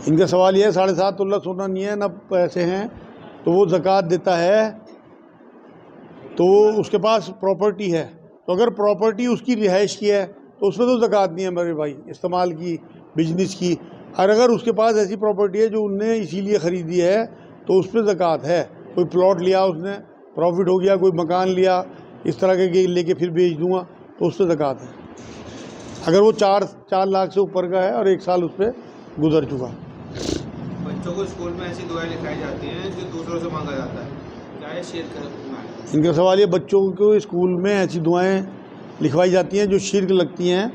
ان کا سوال یہ ہے 7.5 تولہ سونا نہیں ہے نہ پیسے ہیں تو وہ زکوٰۃ دیتا ہے تو اس کے پاس پراپرٹی ہے، تو اگر پراپرٹی اس کی رہائش کی ہے تو اس میں تو زکوٰۃ نہیں ہے میرے بھائی، استعمال کی، بزنس کی۔ اور اگر اس کے پاس ایسی پراپرٹی ہے جو ان نے اسی لیے خریدی ہے تو اس پہ زکوٰۃ ہے۔ کوئی پلاٹ لیا اس نے، پروفٹ ہو گیا، کوئی مکان لیا اس طرح کے لے کے پھر بیچ دوں گا تو اس پہ زکوٰۃ ہے، اگر وہ 4 لاکھ سے اوپر کا ہے اور 1 سال اس پہ گزر چکا۔ بچوں کو اسکول میں ایسی دعائیں لکھائی جاتی ہیں جو دوسروں سے مانگا جاتا ہے، کیا یہ شرک ہے؟ ان کا سوال یہ بچوں کو اسکول میں ایسی دعائیں لکھوائی جاتی ہیں جو شرک لگتی ہیں،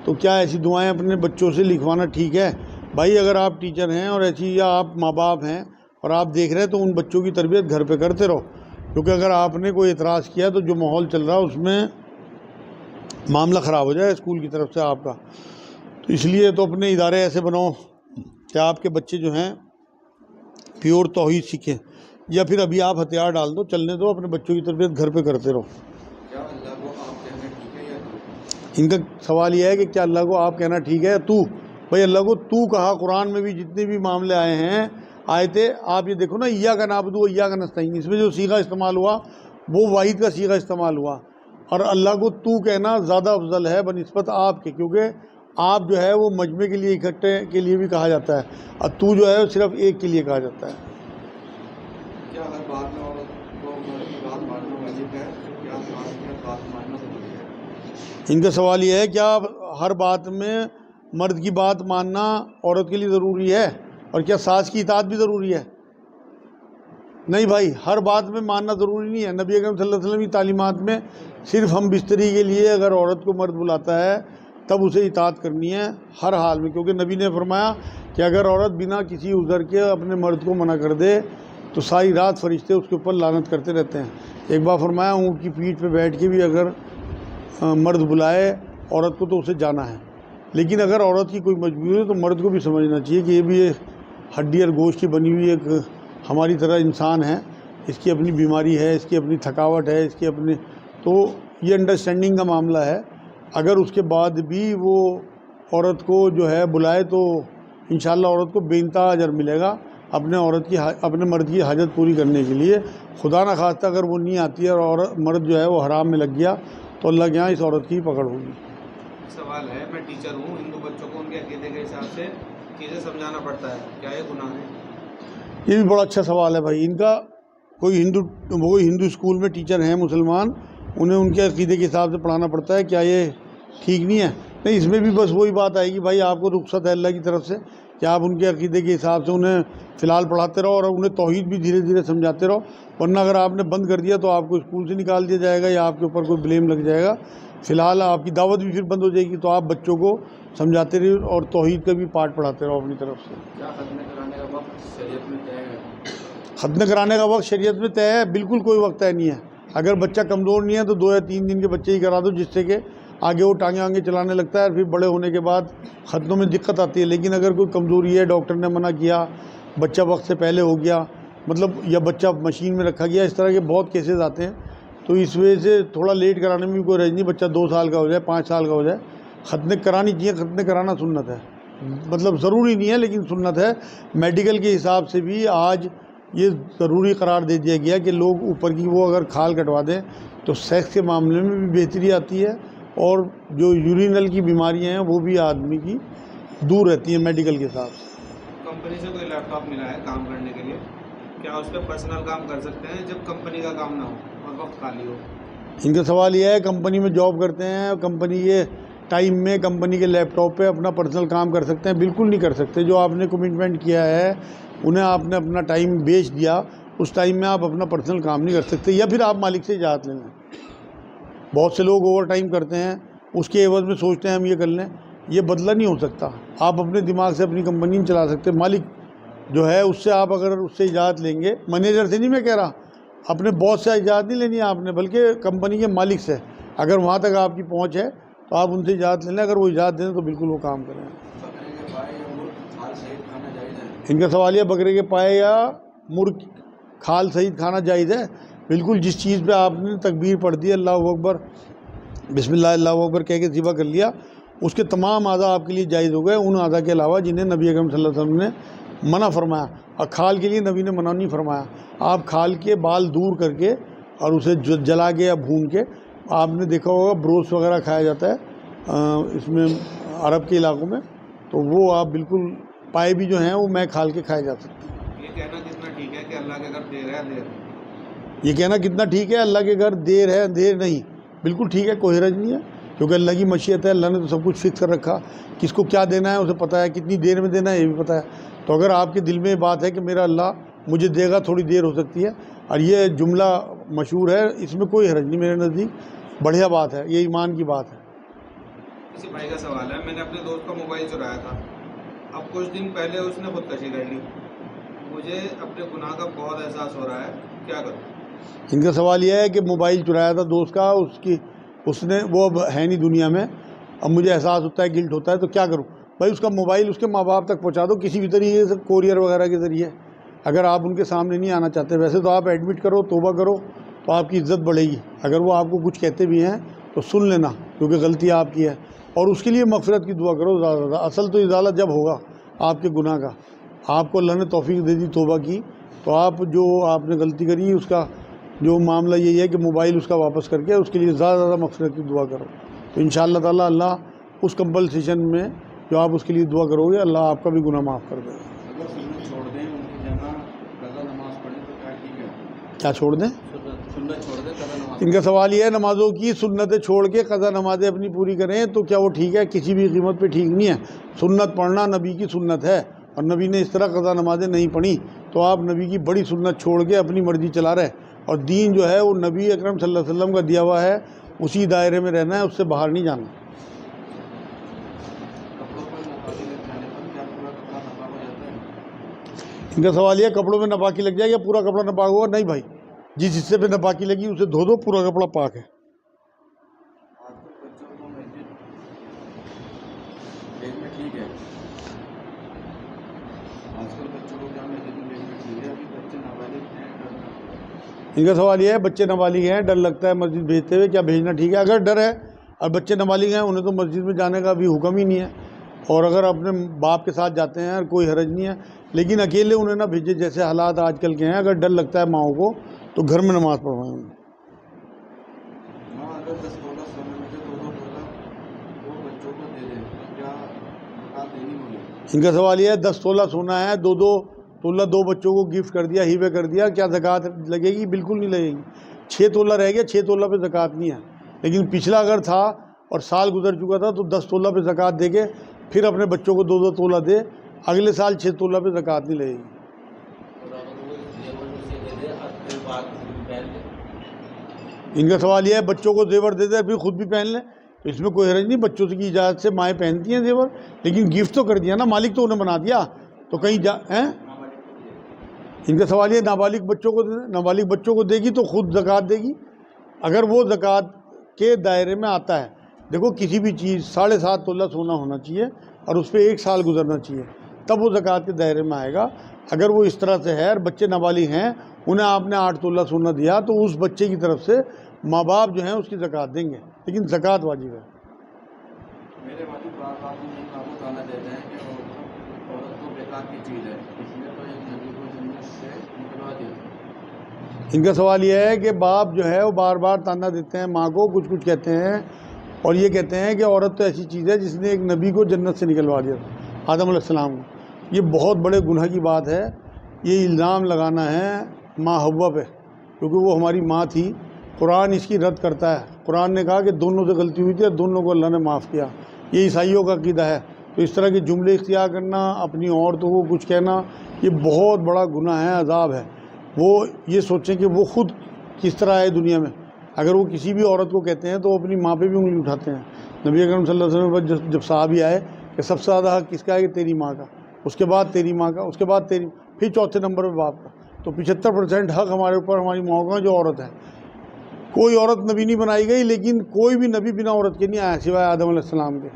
تو کیا ایسی دعائیں اپنے بچوں سے لکھوانا ٹھیک ہے؟ بھائی اگر آپ ٹیچر ہیں اور ایسی یا آپ ماں باپ ہیں اور آپ دیکھ رہے ہیں تو ان بچوں کی تربیت گھر پہ کرتے رہو، کیونکہ اگر آپ نے کوئی اعتراض کیا تو جو ماحول چل رہا ہے اس میں معاملہ خراب ہو جائے اسکول کی طرف سے آپ کا، تو اس لیے تو اپنے ادارے ایسے بناؤ کہ آپ کے بچے جو ہیں پیور توحید سیکھیں، یا پھر ابھی آپ ہتھیار ڈال دو، چلنے دو، اپنے بچوں کی تربیت گھر پہ کرتے رہو۔ کیا اللہ کو آپ کہنا ٹھیک ہے یا ان کا سوال یہ ہے کہ کیا اللہ کو آپ کہنا ٹھیک ہے یا تو؟ بھائی اللہ کو تو کہا، قرآن میں بھی جتنے بھی معاملے آئے ہیں آیتیں آپ یہ دیکھو نا، ایاک نعبد و ایاک نستعین، اس میں جو صیغہ استعمال ہوا وہ واحد کا صیغہ استعمال ہوا، اور اللہ کو تو کہنا زیادہ افضل ہے بنسبت آپ کے، کیونکہ آپ جو ہے وہ مجمع کے لیے، اکٹھے کے لیے بھی کہا جاتا ہے، اور تو جو ہے صرف ایک کے لیے کہا جاتا ہے۔ کیا ہر بات میں عورت کو مرد کی بات ماننا واجب ہے؟ کیا مرد کی بات ماننا ضروری ہے؟ ان کا سوال یہ ہے کیا ہر بات میں مرد کی بات ماننا عورت کے لیے ضروری ہے، اور کیا ساس کی اطاعت بھی ضروری ہے؟ نہیں بھائی، ہر بات میں ماننا ضروری نہیں ہے۔ نبی اکرم صلی اللہ علیہ وسلم کی تعلیمات میں صرف ہم بستری کے لیے اگر عورت کو مرد بلاتا ہے تب اسے اطاعت کرنی ہے ہر حال میں، کیونکہ نبی نے فرمایا کہ اگر عورت بنا کسی عذر کے اپنے مرد کو منع کر دے تو ساری رات فرشتے اس کے اوپر لعنت کرتے رہتے ہیں۔ ایک بار فرمایا اونٹ کی پیٹھ پہ بیٹھ کے بھی اگر مرد بلائے عورت کو تو اسے جانا ہے، لیکن اگر عورت کی کوئی مجبوری ہے تو مرد کو بھی سمجھنا چاہیے کہ یہ بھی ایک ہڈی اور گوشت کی بنی ہوئی ایک ہماری طرح انسان ہے، اس کی اپنی بیماری ہے، اس کی اپنی تھکاوٹ ہے، اس کی اپنی، تو یہ انڈرسٹینڈنگ کا معاملہ ہے۔ اگر اس کے بعد بھی وہ عورت کو جو ہے بلائے تو انشاءاللہ عورت کو بے انتہا اجر ملے گا اپنے مرد کی حاجت پوری کرنے کے لیے۔ خدا نہ خواستہ اگر وہ نہیں آتی ہے اور مرد جو ہے وہ حرام میں لگ گیا تو اللہ کے یہاں اس عورت کی پکڑ ہوگی۔ سوال ہے، میں ٹیچر ہوں، ہندو بچوں کو ان کے عقیدے کے حساب سے چیزیں سمجھانا پڑتا ہے، کیا یہ گناہ ہے؟ یہ بھی بڑا اچھا سوال ہے بھائی۔ ان کا کوئی ہندو اسکول میں ٹیچر ہیں مسلمان، انہیں ان کے عقیدے کے حساب سے پڑھانا پڑتا ہے، کیا یہ ٹھیک نہیں ہے؟ نہیں، اس میں بھی بس وہی بات آئے گی بھائی، آپ کو رخصت ہے اللہ کی طرف سے کہ آپ ان کے عقیدے کے حساب سے انہیں فی الحال پڑھاتے رہو اور انہیں توحید بھی دھیرے دھیرے سمجھاتے رہو، ورنہ اگر آپ نے بند کر دیا تو آپ کو اسکول سے نکال دیا جائے گا یا آپ کے اوپر کوئی بلیم لگ جائے گا۔ فی الحال آپ کی دعوت بھی پھر بند ہو جائے گی، تو آپ بچوں کو سمجھاتے رہیے اور توحید کا بھی پارٹ پڑھاتے رہو اپنی طرف سے۔ کیا ختم کرانے کا وقت شریعت میں طے ہے؟ ختم کرانے کا وقت شریعت میں طے ہے؟ بالکل کوئی وقت طے نہیں ہے۔ اگر بچہ کمزور نہیں ہے تو 2 یا 3 دن کے بچے ہی کرا دو، جس سے کہ آگے وہ ٹانگیں آگے چلانے لگتا ہے اور پھر بڑے ہونے کے بعد ختنوں میں دقت آتی ہے۔ لیکن اگر کوئی کمزوری ہے، ڈاکٹر نے منع کیا، بچہ وقت سے پہلے ہو گیا مطلب، یا بچہ مشین میں رکھا گیا، اس طرح کے بہت کیسز آتے ہیں، تو اس وجہ سے تھوڑا لیٹ کرانے میں بھی کوئی رائج نہیں۔ بچہ 2 سال کا ہو جائے، 5 سال کا ہو جائے، ختنیں کرانی چاہیے۔ ختنیں کرانا سنت ہے، مطلب ضروری نہیں ہے لیکن سنت ہے۔ میڈیکل کے حساب سے بھی آج یہ ضروری قرار دے دیا گیا کہ لوگ اوپر کی وہ اگر کھال کٹوا دیں تو سیکس کے معاملے میں بھی بہتری آتی ہے، اور جو یورینل کی بیماریاں ہیں وہ بھی آدمی کی دور رہتی ہیں میڈیکل کے حساب سے۔ کمپنی سے کوئی لیپ ٹاپ ملا ہے کام کرنے کے لیے، کیا اس پہ پرسنل کام کر سکتے ہیں جب کمپنی کا کام نہ ہو اور وقت خالی ہو؟ ان کا سوال یہ ہے کمپنی میں جاب کرتے ہیں، کمپنی کے ٹائم میں کمپنی کے لیپ ٹاپ پہ اپنا پرسنل کام کر سکتے ہیں؟ بالکل نہیں کر سکتے۔ جو آپ نے کمٹمنٹ کیا ہے، انہیں آپ نے اپنا ٹائم بیچ دیا، اس ٹائم میں آپ اپنا پرسنل کام نہیں کر سکتے، یا پھر آپ مالک سے اجازت لے لیں۔ بہت سے لوگ اوور ٹائم کرتے ہیں، اس کے عوض میں سوچتے ہیں ہم یہ کر لیں، یہ بدلہ نہیں ہو سکتا۔ آپ اپنے دماغ سے اپنی کمپنی نہیں چلا سکتے، مالک جو ہے اس سے آپ اگر اس سے اجازت لیں گے، مینیجر سے نہیں میں کہہ رہا، اپنے باس سے اجازت نہیں لینی ہے آپ نے، بلکہ کمپنی کے مالک سے، اگر وہاں تک آپ کی پہنچ ہے تو آپ ان سے اجازت لے لیں، اگر وہ اجازت دیں تو بالکل وہ کام کریں۔ ان کا سوال یہ بکرے کے پائے یا مرغ کھال سہیت کھانا جائز ہے؟ بالکل جس چیز پہ آپ نے تکبیر پڑھ دی اللہ اکبر بسم اللہ اللہ اکبر کہہ کے ذبح کر لیا، اس کے تمام اعضاء آپ کے لیے جائز ہو گئے، ان اعضاء کے علاوہ جنہیں نبی اکرم صلی اللہ علیہ وسلم نے منع فرمایا۔ اور کھال کے لیے نبی نے منع نہیں فرمایا، آپ کھال کے بال دور کر کے اور اسے جلا کے یا بھون کے، آپ نے دیکھا ہوگا بروس وغیرہ کھایا جاتا ہے اس میں عرب کے علاقوں میں، تو وہ آپ بالکل پائے بھی جو ہیں وہ میں کھال کے کھائے جا سکتے ہیں۔ یہ کہنا کتنا ٹھیک ہے کہ اللہ کے گھر دیر ہے دیر؟ یہ کہنا کتنا ٹھیک ہے اللہ کے گھر دیر ہے دیر نہیں، بالکل ٹھیک ہے، کوئی حرج نہیں ہے، کیونکہ اللہ کی مشیت ہے، اللہ نے تو سب کچھ فکس کر رکھا، کس کو کیا دینا ہے اسے پتہ ہے، کتنی دیر میں دینا ہے یہ بھی پتہ ہے۔ تو اگر آپ کے دل میں یہ بات ہے کہ میرا اللہ مجھے دے گا، تھوڑی دیر ہو سکتی ہے، اور یہ جملہ مشہور ہے، اس میں کوئی حرج نہیں میرے نزدیک، بڑھیا بات ہے، یہ ایمان کی بات ہے۔ کسی بھائی کا سوال ہے، میں نے اپنے دوست کا موبائل چرایا تھا، اب کچھ دن پہلے اس نے خودکشی کر لی، مجھے اپنے گناہ کا بہت احساس ہو رہا ہے، کیا کروں؟ ان کا سوال یہ ہے کہ موبائل چرایا تھا دوست کا، اس نے وہ اب ہے نہیں دنیا میں، اب مجھے احساس ہوتا ہے، گلٹ ہوتا ہے، تو کیا کروں؟ بھائی اس کا موبائل اس کے ماں باپ تک پہنچا دو کسی بھی طریقے سے، کوریئر وغیرہ کے ذریعے، اگر آپ ان کے سامنے نہیں آنا چاہتے، ویسے تو آپ ایڈمٹ کرو، توبہ کرو، تو آپ کی عزت بڑھے گی، اگر وہ آپ کو کچھ کہتے بھی ہیں تو سن لینا، کیونکہ غلطی آپ کی ہے، اور اس کے لیے مغفرت کی دعا کرو زیادہ سے زیادہ۔ اصل تو ازالہ جب ہوگا آپ کے گناہ کا، آپ کو اللہ نے توفیق دے دی توبہ کی، تو آپ جو آپ نے غلطی کری اس کا جو معاملہ یہی ہے کہ موبائل اس کا واپس کر کے اس کے لیے زیادہ زیادہ مغفرت کی دعا کرو، تو انشاءاللہ تعالیٰ اللہ اس کمپلسیشن میں جو آپ اس کے لیے دعا کرو گے، اللہ آپ کا بھی گناہ معاف کر دے گا۔ اگر سنت چھوڑ دیں ان کی جگہ قضا نماز پڑھیں تو کیا ٹھیک ہے؟ کیا چھوڑ دیں؟ سنت چھوڑ دیں قضا نماز؟ ان کا سوال یہ ہے نمازوں کی سنتیں چھوڑ کے قضا نمازیں اپنی پوری کریں تو کیا وہ ٹھیک ہے؟ کسی بھی قیمت پہ ٹھیک نہیں ہے، سنت پڑھنا نبی کی سنت ہے، اور نبی نے اس طرح قضا نمازیں نہیں پڑھی، تو آپ نبی کی بڑی سنت چھوڑ کے اپنی مرضی چلا رہے، اور دین جو ہے وہ نبی اکرم صلی اللہ علیہ وسلم کا دیا ہوا ہے، اسی دائرے میں رہنا ہے، اس سے باہر نہیں جانا۔ کپڑوں پر ناپاکی لگ جانے پر کیا پورا کپڑا ناپاک ہو جاتا ہے؟ ان کا سوال یہ ہے کپڑوں میں ناپاکی لگ جائے یا پورا کپڑا ناپاک ہوگا؟ نہیں بھائی، جس حصے پہ ناپاکی لگی اسے دھو دو، پورا کپڑا پاک ہے۔ آج کل بچوں کو مسجد بھیجنا ٹھیک ہے؟ آج کل بچوں کو کیا مسجد میں بھیجنا ٹھیک ہے؟ ابھی بچے نابالغ ہیں، ان کا سوال یہ ہے بچے نابالغ ہیں، ڈر لگتا ہے مسجد بھیجتے ہوئے، کیا بھیجنا ٹھیک ہے؟ اگر ڈر ہے اور بچے نابالغ ہیں انہیں تو مسجد میں جانے کا بھی حکم ہی نہیں ہے، اور اگر اپنے باپ کے ساتھ جاتے ہیں کوئی حرج نہیں ہے، لیکن اکیلے انہیں نہ بھیجے، جیسے حالات آج کل کے ہیں، اگر ڈر لگتا ہے ماؤں کو تو گھر میں نماز پڑھوائیں انہیں۔ ماں اگر 10 تولہ سونے میں سے 2 تولہ وہ بچوں کو دے دیں تو کیا زکوٰۃ دینی ہوگی؟ ان کا سوال یہ ہے 10 تولہ سونا ہے، 2 تولہ 2 بچوں کو گفٹ کر دیا، ہیبے کر دیا، کیا زکوٰۃ لگے گی؟ بالکل نہیں لگے گی۔ 6 تولہ رہ گیا، 6 تولہ پہ زکوٰۃ نہیں ہے، لیکن پچھلا اگر تھا اور سال گزر چکا تھا تو 10 تولہ پہ زکوٰۃ دے کے پھر اپنے بچوں کو 2 تولہ دے، اگلے سال 6 تولہ پہ زکوٰۃ نہیں لگے گی۔ ان کا سوال یہ ہے بچوں کو زیور دے دے پھر خود بھی پہن لیں، تو اس میں کوئی حرج نہیں، بچوں کی اجازت سے مائیں پہنتی ہیں زیور، لیکن گفٹ تو کر دیا نا، مالک تو انہیں بنا دیا، تو کہیں ہیں۔ ان کا سوال یہ نابالغ بچوں کو دے دیں، نابالغ بچوں کو دے گی تو خود زکوٰۃ دے گی، اگر وہ زکوٰۃ کے دائرے میں آتا ہے۔ دیکھو کسی بھی چیز 7.5 تولہ سونا ہونا چاہیے اور اس پہ 1 سال گزرنا چاہیے، تب وہ زکوٰۃ کے دائرے میں آئے گا۔ اگر وہ اس طرح سے ہے اور بچے نابالغ ہیں، انہیں آپ نے 8 تولہ سونا دیا تو اس بچے کی طرف سے ماں باپ جو ہیں اس کی زکوٰۃ دیں گے، لیکن زکوٰۃ واجب ہے۔ میرے والد بار بار مجھے کافی تانا دیتے ہیں کہ عورت تو بیکار کی چیز ہے، اس لیے تو ایک نبی کو جنت سے نکلوا دیا۔ ان کا سوال یہ ہے کہ باپ جو ہے وہ بار بار تانا دیتے ہیں ماں کو، کچھ کہتے ہیں، اور یہ کہتے ہیں کہ عورت تو ایسی چیز ہے جس نے ایک نبی کو جنت سے نکلوا دیا تھا، آدم علیہ السلام کو۔ یہ بہت بڑے گناہ کی بات ہے، یہ الزام لگانا ہے ماں حوا پہ، کیونکہ وہ ہماری ماں تھی۔ قرآن اس کی رد کرتا ہے، قرآن نے کہا کہ دونوں سے غلطی ہوئی تھی اور دونوں کو اللہ نے معاف کیا، یہ عیسائیوں کا عقیدہ ہے۔ تو اس طرح کے جملے اختیار کرنا، اپنی عورتوں کو کچھ کہنا، یہ بہت بڑا گناہ ہے، عذاب ہے۔ وہ یہ سوچیں کہ وہ خود کس طرح آئے دنیا میں، اگر وہ کسی بھی عورت کو کہتے ہیں تو وہ اپنی ماں پہ بھی انگلی اٹھاتے ہیں۔ نبی اکرم صلی اللہ علیہ وسلم پر جب صحابی آئے کہ سب سے زیادہ حق کس کا ہے؟ کہ تیری ماں کا، اس کے بعد تیری ماں کا، اس کے بعد تیری، پھر چوتھے نمبر پہ باپ کا، تو 75% حق ہمارے اوپر ہماری ماں کا جو عورت ہے۔ کوئی عورت نبی نہیں بنائی گئی، لیکن کوئی بھی نبی بنا عورت کے نہیں آیا سوائے آدم علیہ السلام کے،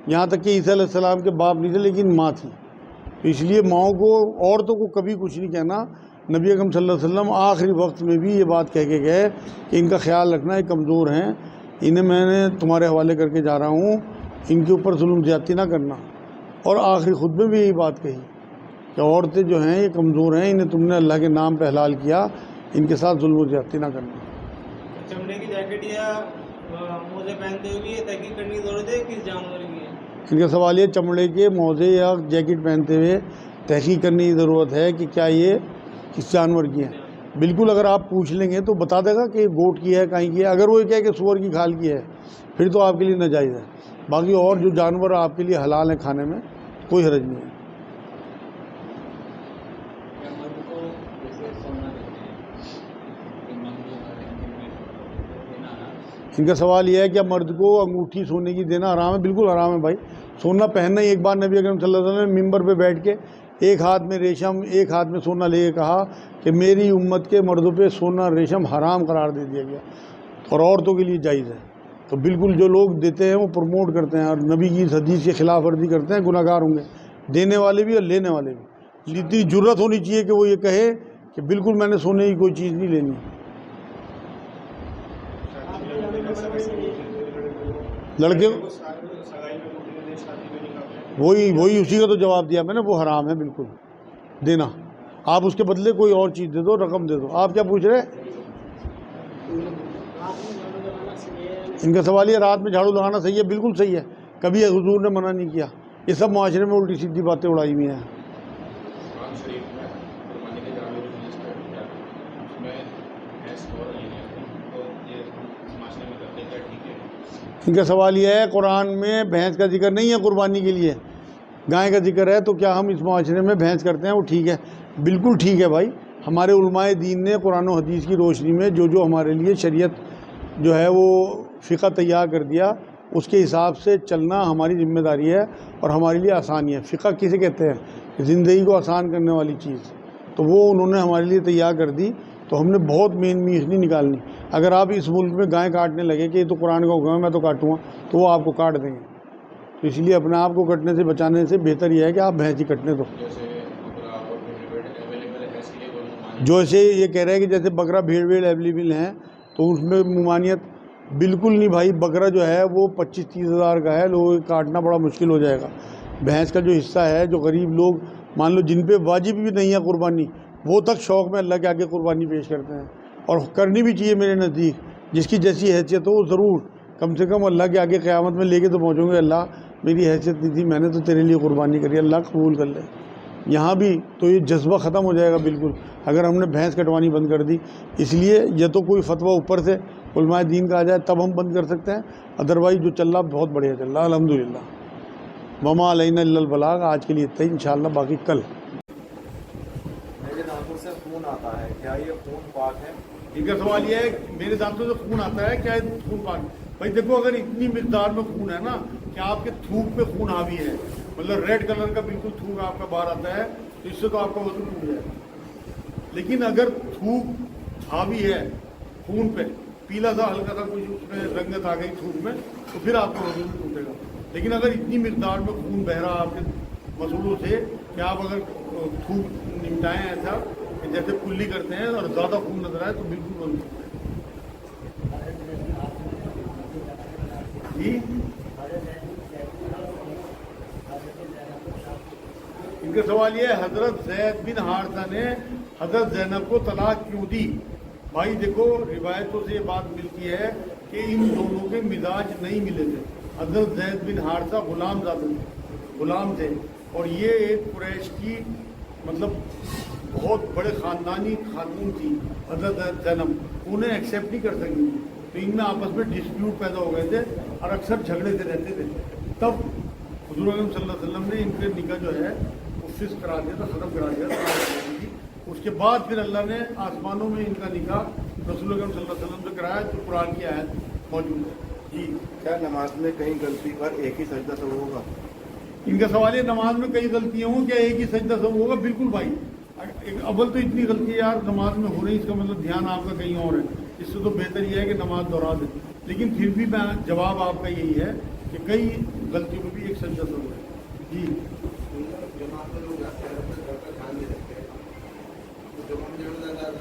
یہاں تک کہ عیسیٰ علیہ السلام کے باپ نہیں تھے لیکن ماں تھی۔ تو اس لیے ماؤں کو، عورتوں کو کبھی کچھ نہیں کہنا، نبی اکرم صلی اللہ علیہ وسلم آخری وقت میں بھی یہ بات کہہ کے گئے کہ ان کا خیال رکھنا، یہ کمزور ہیں، انہیں میں نے تمہارے حوالے کر کے جا رہا ہوں، ان کے اوپر ظلم زیادتی نہ کرنا۔ اور آخری خطبے میں یہی بات کہی کہ عورتیں جو ہیں یہ کمزور ہیں، انہیں تم نے اللہ کے نام پہ حلال کیا، ان کے ساتھ ظلم و زیادتی نہ کرنا۔ چمڑے کی جیکٹ یا موزے پہنتے ہوئے بھی یہ تحقیق کرنے کی ضرورت ہے کس جانور کی ہے؟ ان کا سوال یہ چمڑے کے موزے یا جیکٹ پہنتے ہوئے تحقیق کرنے کی ضرورت ہے کہ کیا یہ کس جانور کی ہے۔ بالکل، اگر آپ پوچھ لیں گے تو بتا دے گا کہ یہ گوٹ کی ہے، کہیں کی ہے۔ اگر وہ یہ کہے کہ سور کی کھال کی ہے پھر تو آپ کے لیے ناجائز ہے، باقی اور جو جانور آپ کے لیے حلال ہیں کھانے میں کوئی حرج نہیں ہے۔ ان کا سوال یہ ہے کہ مرد کو انگوٹھی سونے کی دینا حرام ہے؟ بالکل حرام ہے بھائی، سونا پہننا ہی۔ ایک بار نبی اکرم صلی اللہ علیہ وسلم نے ممبر پہ بیٹھ کے ایک ہاتھ میں ریشم ایک ہاتھ میں سونا لے کے کہا کہ میری امت کے مردوں پہ سونا ریشم حرام قرار دے دیا گیا اور عورتوں کے لیے جائز ہے۔ تو بالکل جو لوگ دیتے ہیں وہ پروموٹ کرتے ہیں اور نبی کی اس حدیث کی خلاف ورزی کرتے ہیں، گناہ گار ہوں گے، دینے والے بھی اور لینے والے بھی۔ اتنی جرت ہونی چاہیے کہ وہ یہ کہے کہ بالکل میں نے سونے کی کوئی چیز نہیں لینی۔ لڑکے وہی اسی کا تو جواب دیا میں نے، وہ حرام ہے بالکل دینا۔ آپ اس کے بدلے کوئی اور چیز دے دو، رقم دے دو۔ آپ کیا پوچھ رہے؟ ان کا سوال یہ رات میں جھاڑو لگانا صحیح ہے؟ بالکل صحیح ہے، کبھی حضور نے منع نہیں کیا۔ یہ سب معاشرے میں الٹی سیدھی باتیں اڑائی ہوئی ہیں۔ ان کا سوال یہ ہے قرآن میں بھینس کا ذکر نہیں ہے قربانی کے لیے، گائے کا ذکر ہے، تو کیا ہم اس معاشرے میں بھینس کرتے ہیں وہ ٹھیک ہے؟ بالکل ٹھیک ہے بھائی، ہمارے علماء دین نے قرآن و حدیث کی روشنی میں جو ہمارے لیے شریعت جو ہے وہ فقہ تیار کر دیا، اس کے حساب سے چلنا ہماری ذمہ داری ہے اور ہمارے لیے آسانی ہے۔ فقہ کسے کہتے ہیں؟ زندگی کو آسان کرنے والی چیز، تو وہ انہوں نے ہمارے لیے تیار کر دی، تو ہم نے بہت مین میخ نہیں نکالنی۔ اگر آپ اس ملک میں گائے کاٹنے لگے کہ یہ تو قرآن کا حکم ہے میں تو کاٹوں گا، تو وہ آپ کو کاٹ دیں گے۔ تو اس لیے اپنے آپ کو کٹنے سے بچانے سے بہتر یہ ہے کہ آپ بھینس ہی کٹنے دو۔ جو ایسے یہ کہہ رہے ہیں کہ جیسے بکرا بھیڑ اویلیبل ہیں تو اس میں ممانعت بالکل نہیں بھائی۔ بکرا جو ہے وہ 25-30 ہزار کا ہے، لوگوں کو کاٹنا بڑا مشکل ہو جائے گا۔ بھینس کا جو حصہ ہے، جو غریب لوگ مان لو جن پہ واجب بھی نہیں ہے قربانی، وہ تک شوق میں اللہ کے آگے قربانی پیش کرتے ہیں، اور کرنی بھی چاہیے میرے نزدیک۔ جس کی جیسی حیثیت ہو ضرور کم سے کم اللہ کے آگے قیامت میں لے کے تو پہنچوں گے، اللہ میری حیثیت نہیں تھی، میں نے تو تیرے لیے قربانی کری، اللہ قبول کر لے۔ یہاں بھی تو یہ جذبہ ختم ہو جائے گا بالکل اگر ہم نے بھینس کٹوانی بند کر دی۔ اس لیے یہ تو کوئی فتویٰ اوپر سے علماء دین کا آ جائے تب ہم بند کر سکتے ہیں، ادروائز جو چل رہا بہت بڑھیا چل رہا الحمدللہ۔ وما علینا الا البلاغ۔ آج کے لیے اتنا ہی، انشاءاللہ باقی کل۔ میرے دانتوں سے خون آتا ہے، کیا یہ خون پاک ہے؟ ان کا سوال یہ ہے کہ میرے دانتوں سے خون آتا ہے، کیا خون پاک؟ بھائی دیکھو، اگر اتنی مقدار میں خون ہے نا کہ آپ کے تھوک پہ خون حاوی ہے، مطلب ریڈ کلر کا بالکل تھوک آپ کا باہر آتا ہے، تو اس سے تو آپ کا وضو ٹوٹ جائے گا۔ لیکن اگر تھوک حاوی ہے خون پہ، پیلا سا ہلکا سا کچھ اس میں رنگت آ گئی تھوک میں، تو پھر آپ کا وضو نہیں ٹوٹے گا۔ لیکن اگر اتنی مقدار میں خون بہ رہا آپ کے مسلوں سے کہ آپ اگر تھوک نمٹائیں ایسا کہ جیسے کلی کرتے ہیں اور زیادہ خون نظر آئے تو بالکل وضو ٹوٹے گا۔ جی ان کا سوال یہ ہے حضرت زید بن حارثہ نے حضرت زینب کو طلاق کیوں دی؟ بھائی دیکھو، روایتوں سے یہ بات ملتی ہے کہ ان دونوں کے مزاج نہیں ملے تھے۔ حضرت زید بن حارثہ غلام تھے اور یہ ایک قریش کی مطلب بہت بڑے خاندانی خاتون تھی حضرت زینب، انہیں ایکسیپٹ نہیں کر سکی، تو ان میں آپس میں ڈسپیوٹ پیدا ہو گئے تھے اور اکثر جھگڑے سے رہتے تھے۔ تب حضور اکرم صلی اللہ علیہ وسلم نے ان کے نکاح جو ہے وہ فسخ کرا دیا تھا، ختم کرا دیا تھا۔ اس کے بعد پھر اللہ نے آسمانوں میں ان کا نکاح رسول اکرم صلی اللہ علیہ وسلم سے کرایا، جو قرآن کی آیت موجود ہے۔ جی کیا نماز میں کہیں غلطی پر ایک ہی سجدہ سہو ہوگا؟ ان کا سوال ہے نماز میں کئی غلطیاں ہوں، کیا ایک ہی سجدہ سب ہوگا؟ بالکل بھائی، اول تو اتنی غلطی یار نماز میں ہو رہی، اس کا مطلب دھیان آپ کا کہیں اور ہے، اس سے تو بہتر یہ ہے کہ نماز دوہرا دیں۔ لیکن پھر بھی میں جواب آپ کا یہی ہے کہ کئی غلطیوں میں بھی ایک سجدہ سب ہے۔ جی جماعت میں لوگ جاتے ہیں اپنے گھر کا دھیان نہیں رکھتے، تو جب ہم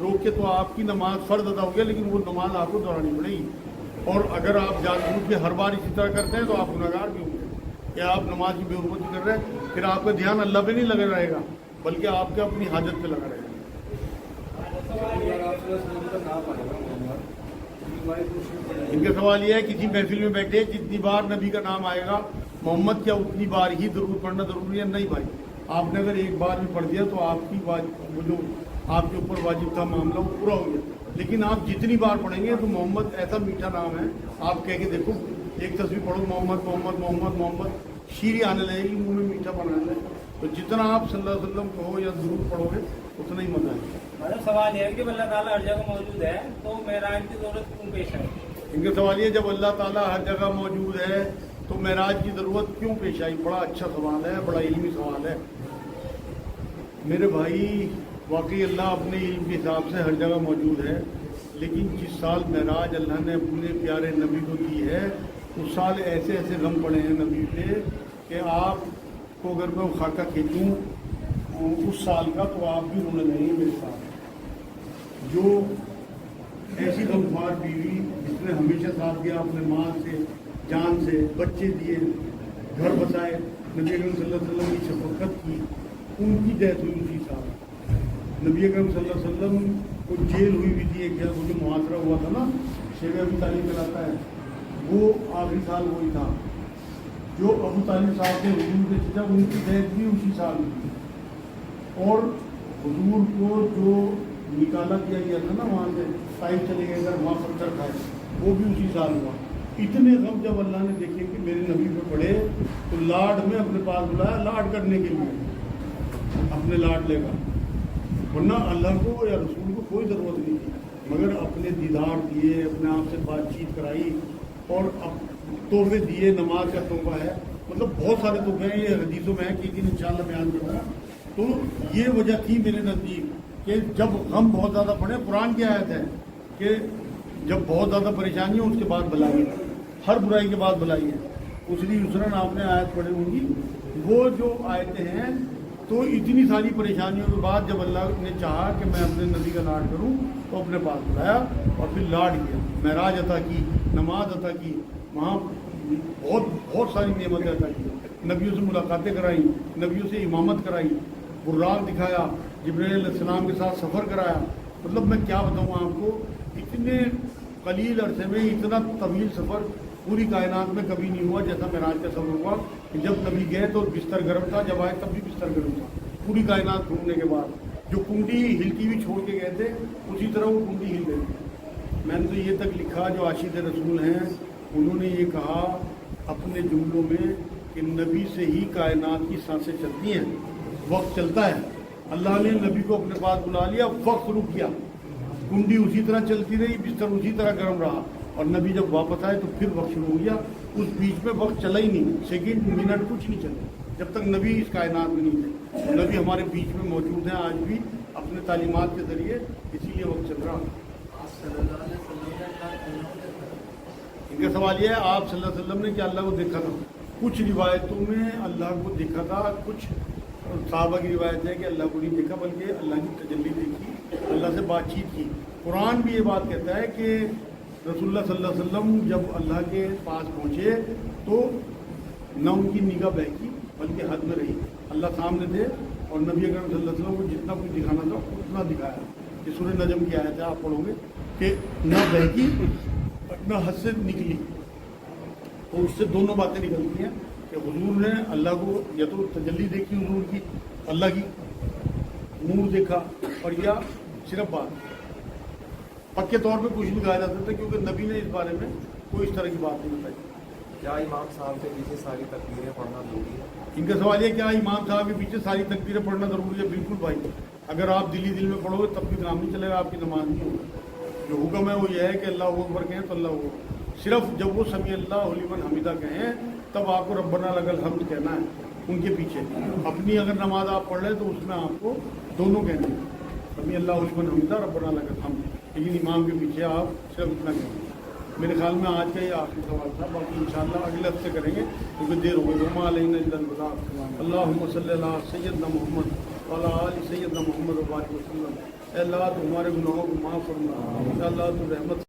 روک کے تو آپ کی نماز فرض ادا ہو گیا، لیکن وہ نماز آپ کو دہرانی پڑے گی. اور اگر آپ جان بوجھ کے ہر بار اسی طرح کرتے ہیں تو آپ گناہگار بھی ہوں گے کہ آپ نماز کی بے حرمتی کر رہے ہیں. پھر آپ کا دھیان اللہ پہ نہیں لگا رہے گا بلکہ آپ کے اپنی حاجت پہ لگا رہے گا. ان کا سوال یہ ہے کہ کسی محفل میں بیٹھے جتنی بار نبی کا نام آئے گا محمد کیا اتنی بار ہی درود پڑھنا ضروری ہے؟ نہیں بھائی، آپ نے اگر ایک بار بھی پڑھ دیا تو آپ کی وہ جو آپ کے اوپر واجب تھا معاملہ وہ پورا ہو گیا. لیکن آپ جتنی بار پڑھیں گے تو محمد ایسا میٹھا نام ہے، آپ کہہ کے دیکھو ایک تصویر پڑھو محمد محمد محمد محمد، شیریں آنے لگے گی منہ میں میٹھا بنانے لگے. تو جتنا آپ صلی اللہ علیہ وسلم کہو یا درود پڑھو گے اتنا ہی مزہ ہے. میڈم سوال یہ ہے کہ اللہ تعالیٰ ہر جگہ موجود ہے تو معراج کی ضرورت کیوں پیش آئی؟ ان کا سوال یہ جب اللہ تعالیٰ ہر جگہ موجود ہے تو معراج کی ضرورت کیوں پیش آئی؟ بڑا اچھا سوال ہے، بڑا علمی سوال ہے میرے بھائی. واقعی اللہ اپنے علم کے حساب سے ہر جگہ موجود ہے، لیکن جس سال معراج اللہ نے اپنے پیارے نبی کو دی ہے اس سال ایسے ایسے غم پڑے ہیں نبی پہ کہ آپ کو اگر میں خاکہ کھینچوں اس سال کا تو آپ بھی رونے لگیں گے میرے ساتھ. جو ایسی غمخوار بیوی جس نے ہمیشہ ساتھ دیا اپنے مال سے جان سے، بچے دیے، گھر بسائے، نبی اکرم صلی اللہ علیہ وسلم کی شفقت کی، ان کی ڈیتھ ہوئی اسی سال. نبی اکرم صلی اللہ علیہ وسلم کو جیل ہوئی بھی تھی ایک جگہ، وہ جو محاصرہ ہوا تھا نا شیخ ابو طالب کراتا ہے، وہ آخری سال وہی تھا. جو ابو طالب صاحب کے حضور کے چچا ان کی ڈیتھ بھی اسی سال ہوئی. اور حضور کو جو نکالا کیا گیا تھا نا وہاں سے، طائف چلے گئے اگر وہاں پتھر کھائے، وہ بھی اسی سال ہوا. اتنے غم جب اللہ نے دیکھے کہ میرے نبی پہ پڑے تو لاڈ میں اپنے پاس بلایا لاڈ کرنے کے لیے، اپنے لاڈ لے گا. ورنہ اللہ کو یا رسول کو کوئی ضرورت نہیں تھی، مگر اپنے دیدار دیے، اپنے آپ سے بات چیت کرائی اور تحفے دیے. نماز کا تحفہ ہے، مطلب بہت سارے تحفے ہیں، یہ حدیثوں میں ہے کہ انشاءاللہ بیان کروں گا. تو یہ وجہ تھی میرے نزدیک کہ جب غم بہت زیادہ پڑے، قرآن کی آیت ہے کہ جب بہت زیادہ پریشانی ہو اس کے بعد بلائی ہے، ہر برائی کے بعد بلائی ہے. اس لیے یسرن آپ نے آیت پڑھی ہوں گی، وہ جو آیتیں ہیں. تو اتنی ساری پریشانیوں کے بعد جب اللہ نے چاہا کہ میں اپنے نبی کا لاڈ کروں تو اپنے پاس بلایا اور پھر لاڈ کیا، معراج عطا کی، نماز عطا کی، وہاں بہت ساری نعمتیں عطا کی، نبیوں سے ملاقاتیں کرائیں، نبیوں سے امامت کرائی، براق دکھایا، جبرائیل علیہ السلام کے ساتھ سفر کرایا. مطلب میں کیا بتاؤں آپ کو، اتنے قلیل عرصے میں اتنا طویل سفر پوری کائنات میں کبھی نہیں ہوا جیسا معراج کا سفر ہوا. کہ جب نبی گئے تو بستر گرم تھا، جب آئے تب بھی بستر گرم تھا. پوری کائنات گھومنے کے بعد جو کنڈی ہلتی ہوئی چھوڑ کے گئے تھے اسی طرح وہ کنڈی ہل گئی. میں نے تو یہ تک لکھا، جو عاشق رسول ہیں انہوں نے یہ کہا اپنے جملوں میں کہ نبی سے ہی کائنات کی سانسیں چلتی ہیں، وقت چلتا ہے. اللہ نے نبی کو اپنے پاس بلا لیا، وقت رک گیا، کنڈی اسی طرح چلتی رہی، بستر اسی طرح گرم رہا، اور نبی جب واپس آئے تو پھر وقت شروع ہو گیا. اس بیچ میں وقت چلا ہی نہیں، سیکنڈ منٹ کچھ نہیں چلے جب تک نبی اس کائنات میں نہیں تھے. نبی ہمارے بیچ میں موجود ہیں آج بھی اپنے تعلیمات کے ذریعے، اسی لیے وقت چل رہا. ان کا سوال یہ ہے آپ صلی اللہ علیہ وسلم نے کیا اللہ کو دیکھا تھا؟ کچھ روایتوں میں اللہ کو دیکھا تھا، کچھ صحابہ کی روایت ہے کہ اللہ کو نہیں دیکھا بلکہ اللہ کی تجلی دیکھی، اللہ سے بات چیت کی. قرآن بھی یہ بات کہتا ہے کہ رسول اللہ صلی اللہ علیہ وسلم جب اللہ کے پاس پہنچے تو نہ ان کی نگاہ بہکی بلکہ حد میں رہی، اللہ سامنے تھے اور نبی اکرم صلی اللہ علیہ وسلم کو جتنا کچھ دکھانا تھا اتنا دکھایا. یہ سورہ نجم کی آیت ہے، آپ پڑھو گے کہ نہ بہکی نہ حد سے نکلی. تو اس سے دونوں باتیں نکلتی ہیں کہ حضور نے اللہ کو یا تو تجلی دیکھی حضور کی، اللہ کی نور دیکھا، اور یا صرف بات. پکے طور پہ کچھ نہیں کہا جا سکتا کیونکہ نبی نے اس بارے میں کوئی اس طرح کی بات نہیں بتائی. کیا امام صاحب کے پیچھے ساری تکبیریں پڑھنا ضروری ہے؟ ان کا سوال یہ کیا امام صاحب کے پیچھے ساری تکبیریں پڑھنا ضروری ہے؟ بالکل بھائی، اگر آپ دلی دل میں پڑھو گے تب بھی کام نہیں چلے گا، آپ کی نماز نہیں ہوگی. جو حکم ہے وہ یہ ہے کہ اللہ اکبر کہیں تو اللہ اکبر، صرف جب وہ سمیع اللہ لمن حمیدہ کہیں تب آپ کو ربنا لک الحمد کہنا ہے ان کے پیچھے. اپنی اگر نماز آپ پڑھ رہے تو اس میں آپ کو دونوں کہنے ہیں، سمیع اللہ لمن حمیدہ، ربنا لک الحمد، لیکن امام کے پیچھے آپ صرف اتنا کہیں. میرے خیال میں آج کا یہ آخری سوال تھا، باقی انشاءاللہ اگلے ہفتے کریں گے کیونکہ دیر ہو گئی. وما علینا الا البلاغ. اللہم صلی علی سیدنا محمد وعلی آل سیدنا محمد وبارک وسلم. اے اللہ تو ہمارے گناہوں کو معاف فرما، اے اللہ تو رحمت